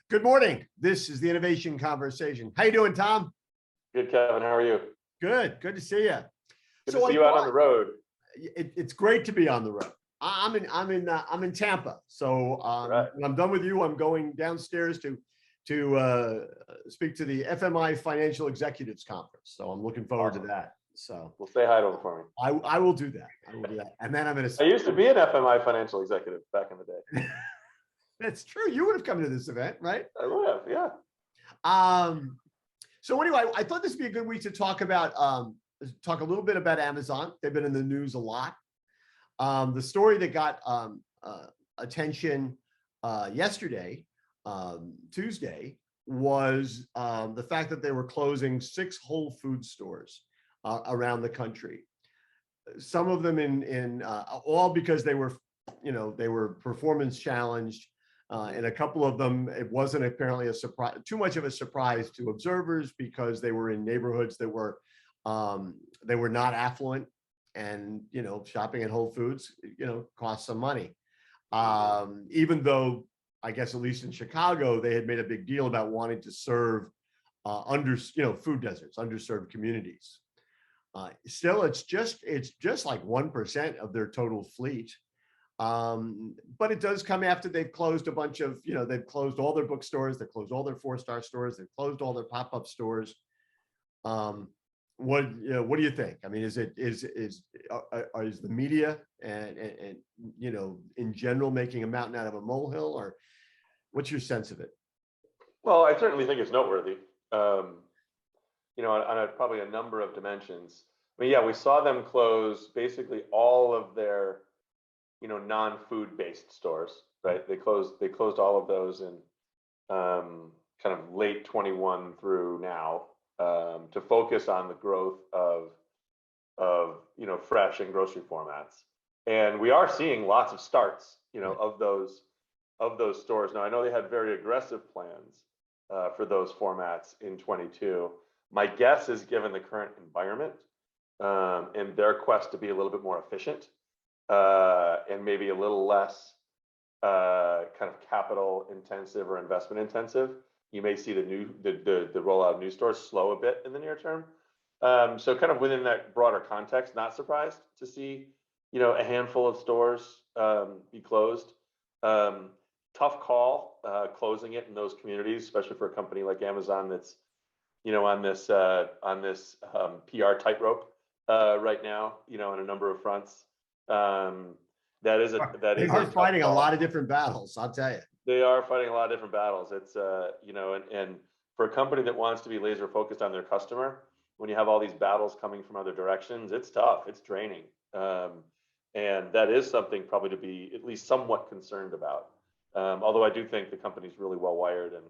Good morning. This is the Innovation Conversation. How you doing, Tom? Good, Kevin. How are you? Good. Good to see you. Good to So see I you out on thought the road. it's great to be on the road. I'm in Tampa. So Right. when I'm done with you, I'm going downstairs to speak to the FMI Financial Executives Conference. So I'm looking forward to Awesome. that. So Well, say hi to him for me. I will do that. I will do that. And then I'm going I used to to. be an FMI financial executive back in the day. That's true. You would have come to this event, right? I would have, yeah. Um, So anyway, I thought this would be a good week to talk about talk a little bit about Amazon. They've been in the news a lot. The story that got attention yesterday, Tuesday, was the fact that they were closing 6 Whole Food stores around the country. Some of them in all because they were, they were performance challenged. And a couple of them, it wasn't apparently a surprise, too much of a surprise to observers because they were in neighborhoods that were they were not affluent, and shopping at Whole Foods costs some money. Even though I guess at least in Chicago they had made a big deal about wanting to serve food deserts, underserved communities. Still, it's just like 1% of their total fleet. But it does come after they've closed a bunch of, they've closed all their bookstores, they've closed all their 4-star stores, they've closed all their pop-up stores. What do you think? I mean, is the media and in general making a mountain out of a molehill, or what's your sense of it? Well, I certainly think it's noteworthy, on probably a number of dimensions. I mean, yeah, we saw them close basically all of their non-food based stores, right? They closed all of those in kind of late 21 through now, to focus on the growth of fresh and grocery formats. And we are seeing lots of starts, of those stores. Now, I know they had very aggressive plans for those formats in 22. My guess is, given the current environment and their quest to be a little bit more efficient, and maybe a little less kind of capital intensive or investment intensive, you may see the rollout of new stores slow a bit in the near term. So kind of within that broader context, not surprised to see a handful of stores be closed. Tough call closing it in those communities, especially for a company like Amazon that's on this PR tightrope right now, on a number of fronts. That is They are fighting a lot of different battles, I'll tell you. They are fighting a lot of different battles. It's and for a company that wants to be laser focused on their customer, when you have all these battles coming from other directions, it's tough, it's draining. And that is something probably to be at least somewhat concerned about. Although I do think the company's really well wired and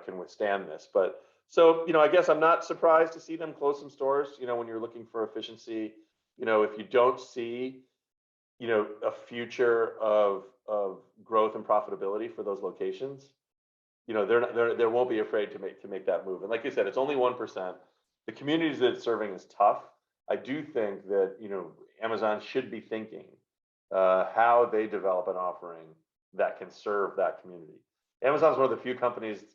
can withstand this. But so, I guess I'm not surprised to see them close some stores, when you're looking for efficiency. If you don't see, a future of growth and profitability for those locations, they won't be afraid to make that move. And like you said, it's only 1%. The communities that it's serving is tough. I do think that, Amazon should be thinking how they develop an offering that can serve that community. Amazon is one of the few companies,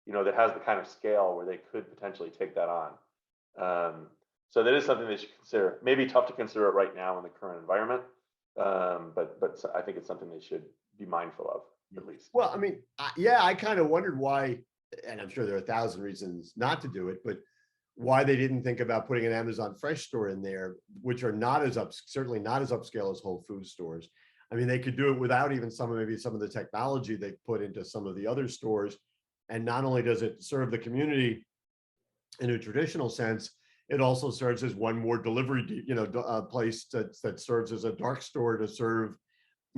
that has the kind of scale where they could potentially take that on. So that is something they should consider. Maybe tough to consider it right now in the current environment, but I think it's something they should be mindful of, at least. Well, I mean, I kind of wondered why, and I'm sure there are 1,000 reasons not to do it, but why they didn't think about putting an Amazon Fresh store in there, which are certainly not as upscale as Whole Foods stores. I mean, they could do it without even some of the technology they put into some of the other stores. And not only does it serve the community in a traditional sense, it also serves as one more delivery, place that serves as a dark store to serve,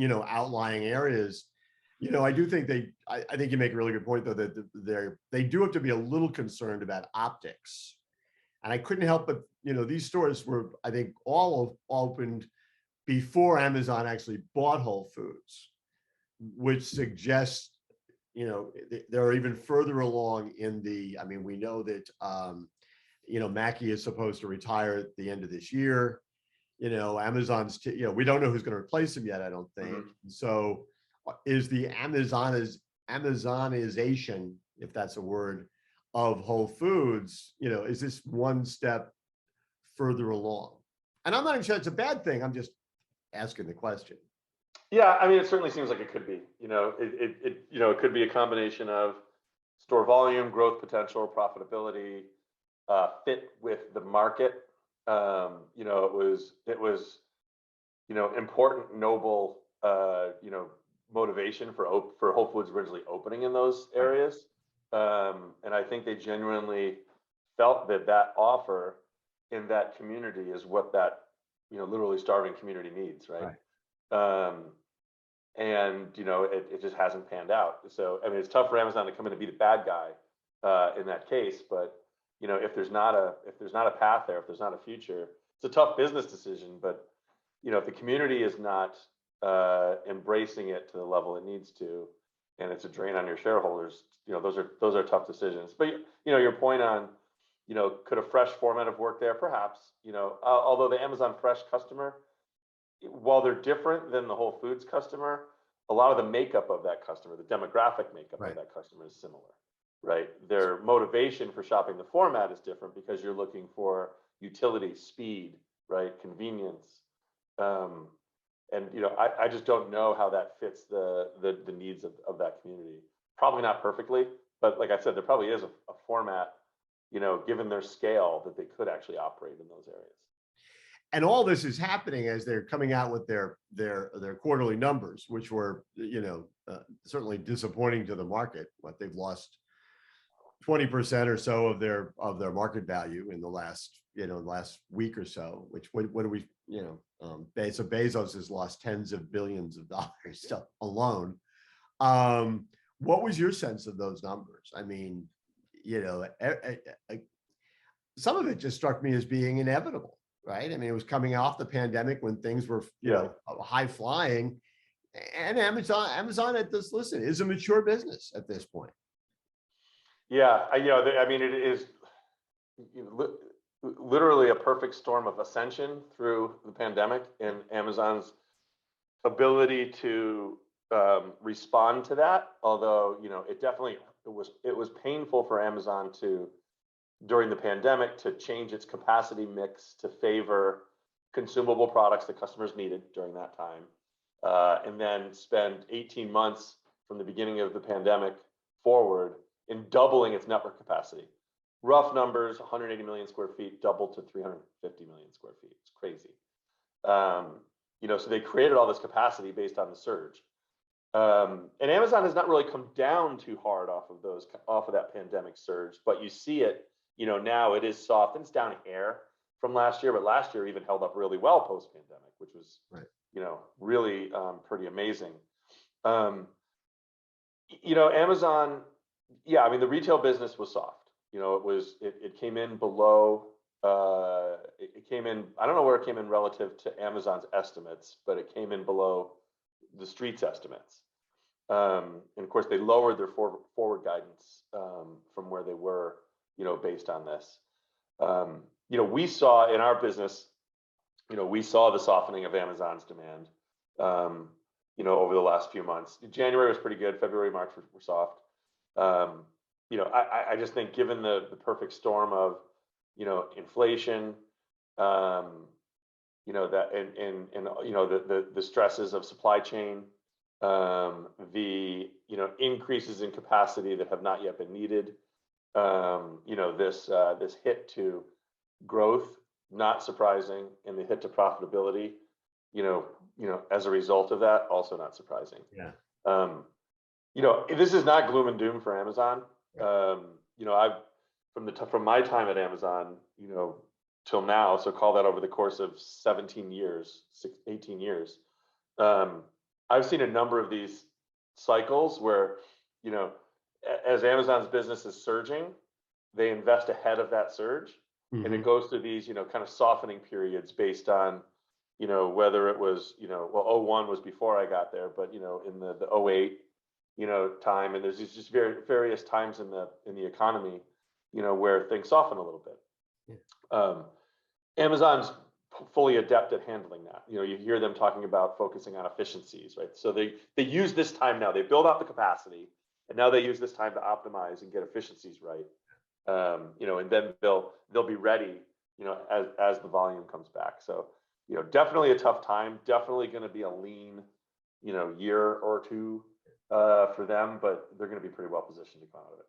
outlying areas. I do think I think you make a really good point, though, that they do have to be a little concerned about optics. And I couldn't help but, these stores were, I think, all opened before Amazon actually bought Whole Foods, which suggests, they're even further along I mean, we know that, Mackey is supposed to retire at the end of this year. Amazon's, we don't know who's going to replace him yet, I don't think. So is the Amazonization, if that's a word, of Whole Foods, is this one step further along? And I'm not even sure it's a bad thing. I'm just asking the question. Yeah, I mean, it certainly seems like it could be. It could be a combination of store volume, growth potential, profitability, fit with the market. It was important, noble, motivation for Whole Foods originally opening in those areas. And I think they genuinely felt that offer in that community is what that, literally starving community needs, right? And it just hasn't panned out. So I mean, it's tough for Amazon to come in and be the bad guy in that case. But if there's not a path there, if there's not a future, it's a tough business decision. But if the community is not embracing it to the level it needs to, and it's a drain on your shareholders, those are tough decisions. But your point on, could a fresh format have worked there? Perhaps. Although the Amazon Fresh customer, while they're different than the Whole Foods customer, a lot of the makeup of that customer, the demographic makeup of that customer is similar, right? Their motivation for shopping the format is different because you're looking for utility, speed, right? Convenience. And I just don't know how that fits the needs of that community. Probably not perfectly, but like I said, there probably is a format, given their scale, that they could actually operate in those areas. And all this is happening as they're coming out with their quarterly numbers, which were certainly disappointing to the market. What they've lost 20% or so of their market value in the last week or so. Which what do we so Bezos has lost tens of billions of dollars alone. What was your sense of those numbers? I mean, some of it just struck me as being inevitable. Right. I mean, it was coming off the pandemic when things were, high flying, and Amazon at this, listen, is a mature business at this point. Yeah. I mean, it is literally a perfect storm of ascension through the pandemic, and Amazon's ability to respond to that. Although, it was painful for Amazon during the pandemic to change its capacity mix to favor consumable products that customers needed during that time, and then spend 18 months from the beginning of the pandemic forward in doubling its network capacity. Rough numbers: 180 million square feet doubled to 350 million square feet. It's crazy. So they created all this capacity based on the surge. And Amazon has not really come down too hard off of that pandemic surge, but you see it. Now it is soft, and it's down a hair from last year, but last year even held up really well post-pandemic, which was, really pretty amazing. Amazon, I mean, the retail business was soft. It came in below. It came in. I don't know where it came in relative to Amazon's estimates, but it came in below the street's estimates. And of course, they lowered their forward guidance from where they were. Based on this, we saw in our business, we saw the softening of Amazon's demand, over the last few months. January was pretty good. February, March were soft. I just think, given the perfect storm of, inflation, that the stresses of supply chain, the increases in capacity that have not yet been needed. This hit to growth, not surprising, and the hit to profitability, as a result of that, also not surprising. This is not gloom and doom for Amazon. I've from my time at Amazon, till now, so call that over the course of 18 years. I've seen a number of these cycles where, as Amazon's business is surging, they invest ahead of that surge, and it goes through these, kind of softening periods based on, whether it was, 01 was before I got there, but in the 08, time, and there's just various times in the economy, where things soften a little bit. Amazon's fully adept at handling that. You hear them talking about focusing on efficiencies, right? So they use this time now. They build out the capacity. And now they use this time to optimize and get efficiencies right. You know, and then they'll be ready, you know, as the volume comes back. So, you know, definitely a tough time, definitely going to be a lean, you know, year or two for them, but they're going to be pretty well positioned to come out of it.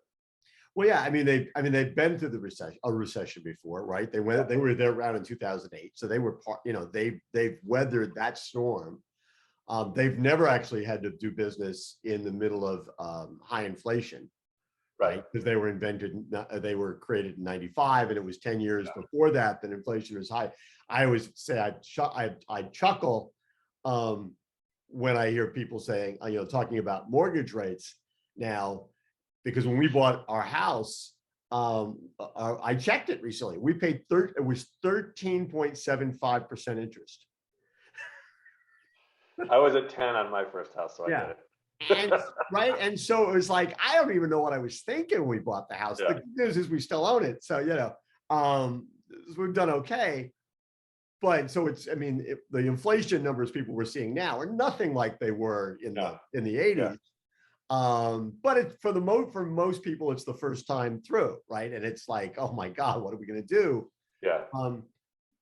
Well, yeah, I mean, they've been through a recession before, right? They were there around in 2008. So they were part, you know, they've weathered that storm. They've never actually had to do business in the middle of high inflation, right? Because they were created in 95, and it was 10 years before that inflation was high. I always say I chuckle when I hear people saying, you know, talking about mortgage rates now, because when we bought our house, I checked it recently. We paid it was 13.75% interest. I was at 10 on my first house, so I get it. And right. And so it was like, I don't even know what I was thinking when we bought the house. The good news is we still own it. So, you know, we've done okay. But so it's, I mean, the inflation numbers people were seeing now are nothing like they were in the 80s. But for most people, it's the first time through, right? And it's like, oh my God, what are we going to do?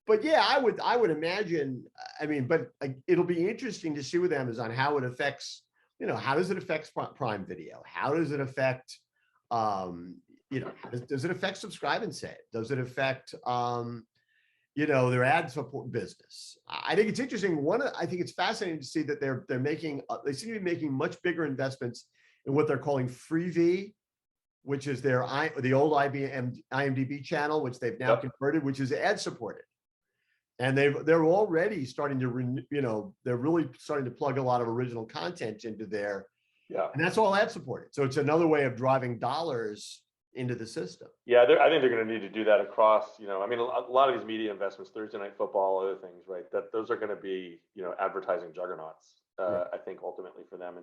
But yeah, I would imagine, I mean, but it'll be interesting to see with Amazon how it affects, you know, how does it affect Prime Video? How does it affect, you know, does it affect Subscribe and Save? Does it affect, you know, their ad support business? I think it's interesting. I think it's fascinating to see that they're making, they seem to be making much bigger investments in what they're calling Freevee, which is the old IMDb channel, which they've now converted, which is ad supported. And they're already starting to, you know, they're really starting to plug a lot of original content into there. And that's all ad supported. So it's another way of driving dollars into the system. I think they're going to need to do that across, you know, I mean, a lot of these media investments, Thursday Night Football, other things, right? That those are going to be, you know, advertising juggernauts, I think ultimately for them.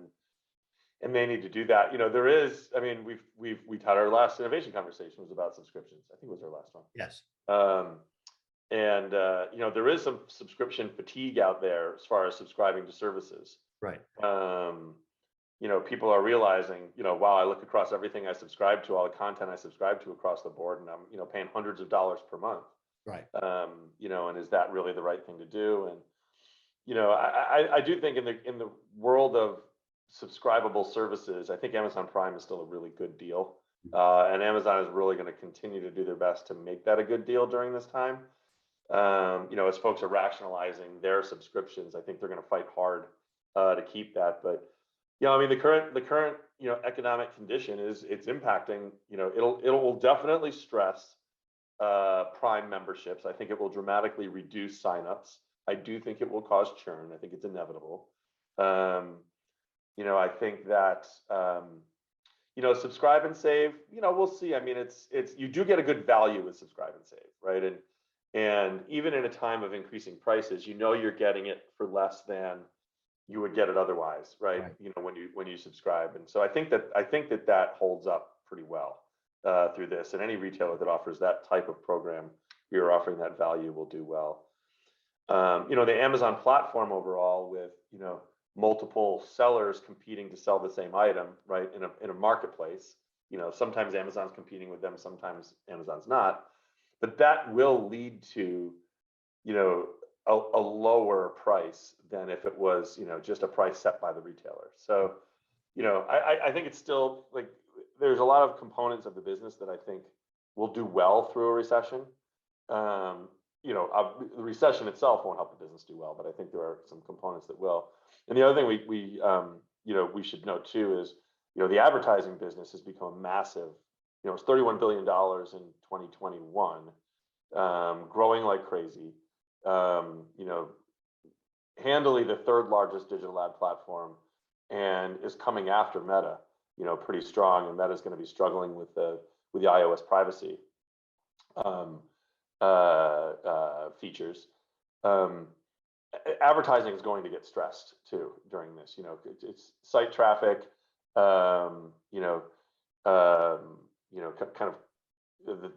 And they need to do that. You know, there is, I mean, we had our last innovation conversation was about subscriptions. I think it was our last one. Yes. And you know, there is some subscription fatigue out there as far as subscribing to services. Right. You know, people are realizing, you know, wow, I look across everything I subscribe to, all the content I subscribe to across the board, and I'm, you know, paying hundreds of dollars per month. Right. You know, and is that really the right thing to do? And, you know, I do think in the world of subscribable services, I think Amazon Prime is still a really good deal. And Amazon is really going to continue to do their best to make that a good deal during this time. You know, as folks are rationalizing their subscriptions, I think they're going to fight hard to keep that. But, you know, I mean, the current, you know, economic condition it's impacting, you know, it will definitely stress Prime memberships. I think it will dramatically reduce signups. I do think it will cause churn. I think it's inevitable. You know, I think that, you know, Subscribe and Save, you know, we'll see. I mean, it's you do get a good value with Subscribe and Save, right? And even in a time of increasing prices, you know, you're getting it for less than you would get it otherwise, right? You know, when you subscribe. And so I think that holds up pretty well through this. And any retailer that offers that type of program, you're offering that value, will do well. You know, the Amazon platform overall, with, you know, multiple sellers competing to sell the same item, right, in a marketplace. You know, sometimes Amazon's competing with them, sometimes Amazon's not. But that will lead to, you know, a lower price than if it was, you know, just a price set by the retailer. So, you know, I think it's still, like, there's a lot of components of the business that I think will do well through a recession. You know, the recession itself won't help the business do well, but I think there are some components that will. And the other thing we you know, we should note too is, you know, the advertising business has become massive. You know, it's $31 billion in 2021, growing like crazy. You know, handily the third largest digital ad platform, and is coming after Meta, you know, pretty strong. And Meta is going to be struggling with the iOS privacy features. Advertising is going to get stressed too during this. You know, it's site traffic. You know, kind of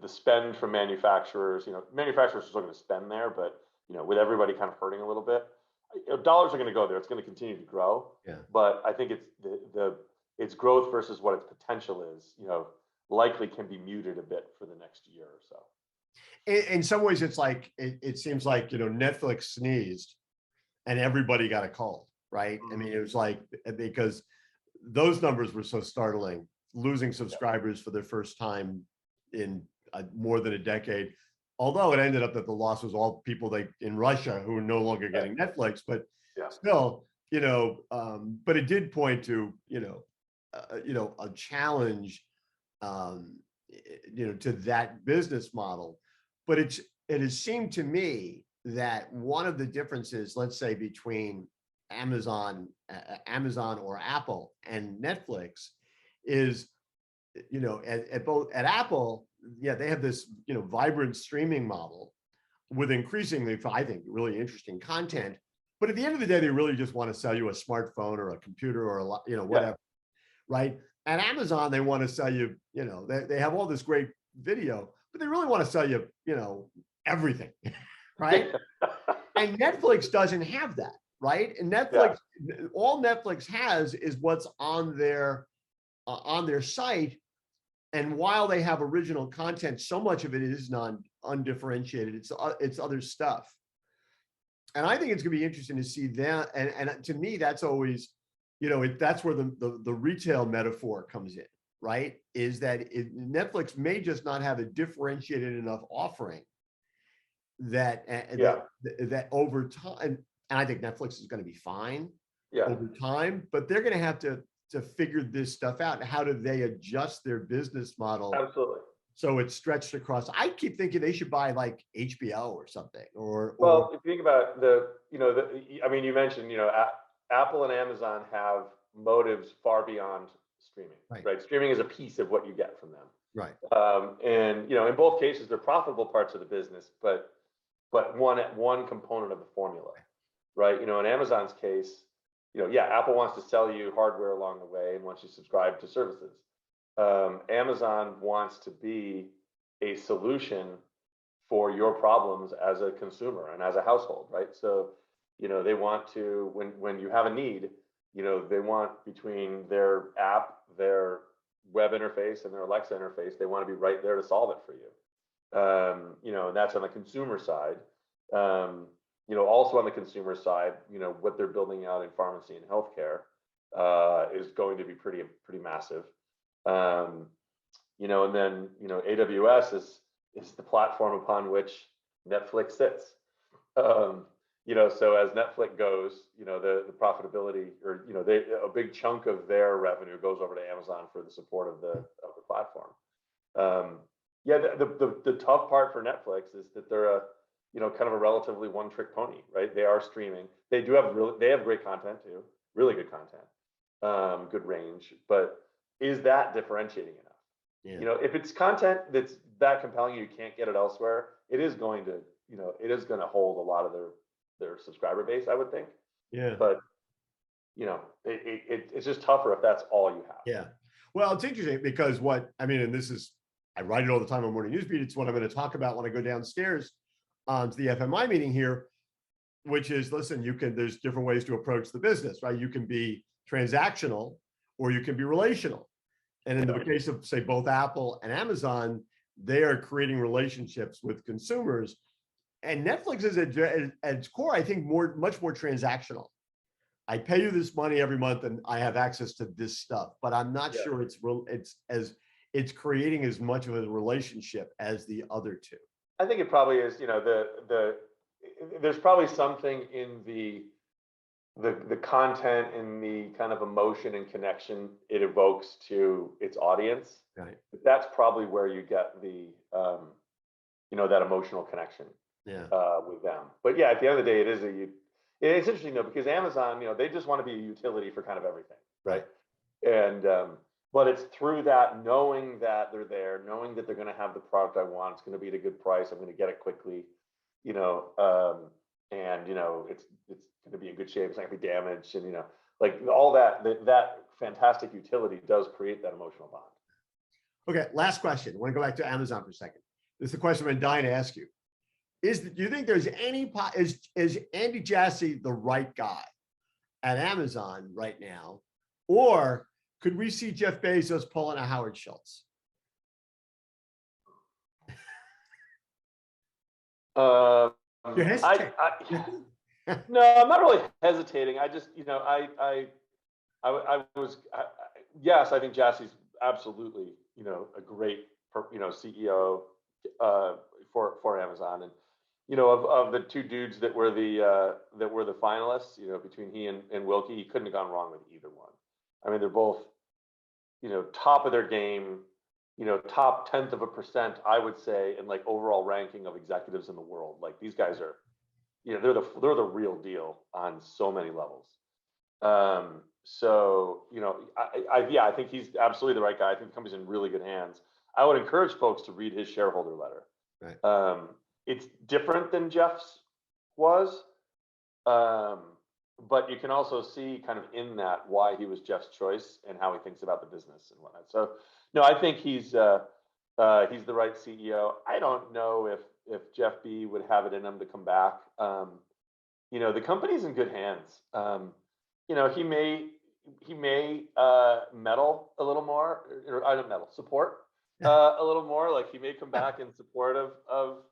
the spend from manufacturers. You know, manufacturers are still going to spend there, but, you know, with everybody kind of hurting a little bit, you know, dollars are going to go there. It's going to continue to grow. But I think its growth versus what its potential is, likely can be muted a bit for the next year or so. In some ways, it's like, it seems like, Netflix sneezed and everybody got a cold, right? I mean, it was like, because those numbers were so startling, losing subscribers for their first time in more than a decade. Although it ended up that the loss was all people like in Russia who are no longer getting Netflix, but Yeah. still, but it did point to, a challenge, to that business model. But it has seemed to me that one of the differences, let's say, between Amazon or Apple and Netflix is, at Apple, yeah, they have this, vibrant streaming model with increasingly, I think, really interesting content. But at the end of the day, they really just want to sell you a smartphone or a computer or whatever, right? At Amazon, they want to sell you, they have all this great video, but they really want to sell you, everything, right? And Netflix doesn't have that, right? And Netflix, all Netflix has is what's on their site. And while they have original content, so much of it is undifferentiated. It's other stuff. And I think it's going to be interesting to see that. And to me, that's always, that's where the retail metaphor comes in, right? Is that Netflix may just not have a differentiated enough offering that over time, and I think Netflix is going to be fine over time, but they're going to have to figure this stuff out. How do they adjust their business model? Absolutely. So it's stretched across. I keep thinking they should buy like HBO or something, well, if you think about I mean, you mentioned, Apple and Amazon have motives far beyond streaming, right? Streaming is a piece of what you get from them. Right. And, in both cases, they're profitable parts of the business, but one component of the formula, right? In Amazon's case, Apple wants to sell you hardware along the way and wants you to subscribe to services. Amazon wants to be a solution for your problems as a consumer and as a household, right? So, they want to, when you have a need, they want, between their app, their web interface, and their Alexa interface, they want to be right there to solve it for you. And that's on the consumer side. Also on the consumer side, what they're building out in pharmacy and healthcare is going to be pretty massive. And then, AWS is the platform upon which Netflix sits. So as Netflix goes, the profitability, or, a big chunk of their revenue goes over to Amazon for the support of the platform. The tough part for Netflix is that they're kind of a relatively one-trick pony, right? They are streaming. They have great content too, really good content, good range, but is that differentiating enough? Yeah. If it's content that's that compelling, you can't get it elsewhere, it is going to hold a lot of their subscriber base, I would think. Yeah. But it's just tougher if that's all you have. Yeah. Well, it's interesting because and this is, I write it all the time on Morning Newsbeat. It's what I'm going to talk about when I go downstairs to the FMI meeting here, which is, listen, there's different ways to approach the business, right? You can be transactional or you can be relational. And in the case of, say, both Apple and Amazon, they are creating relationships with consumers. And Netflix is at its core, I think, much more transactional. I pay you this money every month and I have access to this stuff, but I'm not sure it's creating as much of a relationship as the other two. I think it probably is, there's probably something in the content and the kind of emotion and connection it evokes to its audience. Right. That's probably where you get the, that emotional connection with them. But at the end of the day, it's interesting though, because Amazon, they just want to be a utility for kind of everything. Right. And, but it's through that, knowing that they're there, knowing that they're going to have the product I want, it's going to be at a good price, I'm going to get it quickly, and it's going to be in good shape, it's not going to be damaged, and like all that fantastic utility does create that emotional bond. Okay, last question. I want to go back to Amazon for a second. This is the question I've been dying to ask you. Do you think there's is Andy Jassy the right guy at Amazon right now? Or Could we see Jeff Bezos pulling a Howard Schultz? You're hesitating. No, I'm not really hesitating. I just, yes, I think Jassy's absolutely, a great, CEO for Amazon, and of the two dudes that were the finalists, between he and Wilkie, he couldn't have gone wrong with either one. I mean, they're both, top of their game, top 0.1%, I would say, in like overall ranking of executives in the world. Like these guys are, they're the real deal on so many levels. So, I think he's absolutely the right guy. I think the company's in really good hands. I would encourage folks to read his shareholder letter. Right. It's different than Jeff's was, but you can also see kind of in that why he was Jeff's choice and how he thinks about the business and whatnot. So, no, I think he's the right CEO. I don't know if Jeff B would have it in him to come back. The company's in good hands. He may meddle a little more, or I don't meddle, support a little more. Like he may come back in support of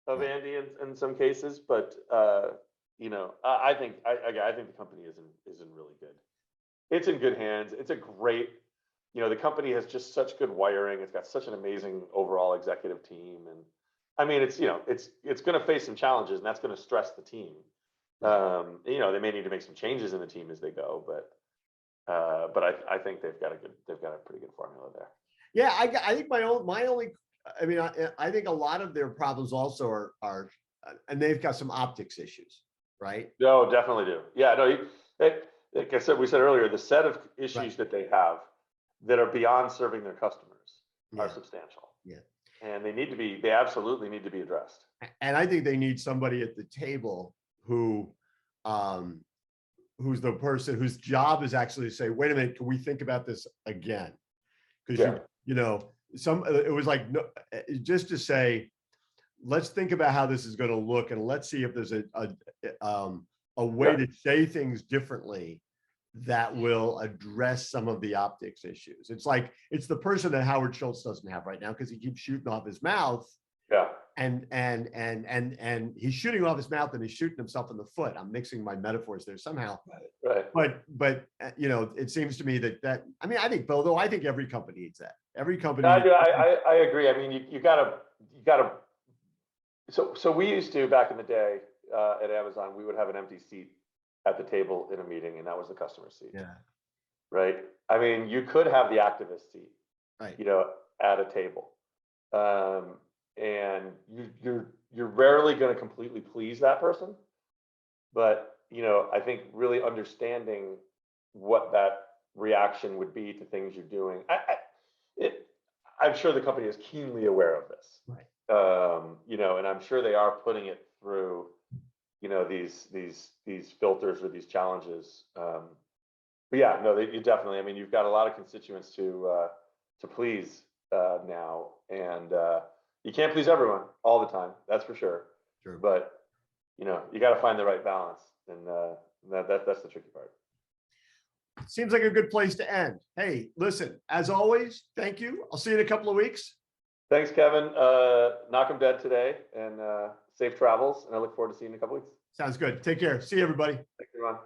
Andy in some cases, but I think the company is in really good. It's in good hands. It's a great, the company has just such good wiring. It's got such an amazing overall executive team, and I mean, it's going to face some challenges, and that's going to stress the team. They may need to make some changes in the team as they go, but I think they've got a pretty good formula there. Yeah, I think my only, I mean, I think a lot of their problems also are, and they've got some optics issues, right? No, definitely do. Yeah, no, like I said, we said earlier, the set of issues that they have that are beyond serving their customers are substantial. Yeah. And they absolutely need to be addressed. And I think they need somebody at the table who's the person whose job is actually to say, wait a minute, can we think about this again? Because it was like, no, just to say, let's think about how this is going to look, and let's see if there's a way to say things differently that will address some of the optics issues. It's like, it's the person that Howard Schultz doesn't have right now, because he keeps shooting off his mouth. Yeah. And he's shooting off his mouth and he's shooting himself in the foot. I'm mixing my metaphors there somehow. Right. But it seems to me that I mean, I think, Bill, though, I think every company needs that. Every company. I agree. I mean, you gotta. So we used to, back in the day at Amazon, we would have an empty seat at the table in a meeting, and that was the customer seat. Yeah. Right. I mean, you could have the activist seat, right, at a table. And you're rarely going to completely please that person, but I think really understanding what that reaction would be to things you're doing. I'm sure the company is keenly aware of this, right? And I'm sure they are putting it through, these filters or these challenges. But yeah, no, you definitely. I mean, you've got a lot of constituents to please now, and you can't please everyone all the time, that's for sure. True. But you got to find the right balance, and that's the tricky part. Seems like a good place to end. Hey, listen, as always, thank you. I'll see you in a couple of weeks. Thanks, Kevin. Knock 'em dead today, and safe travels. And I look forward to seeing you in a couple weeks. Sounds good. Take care. See you, everybody. Thanks, everyone.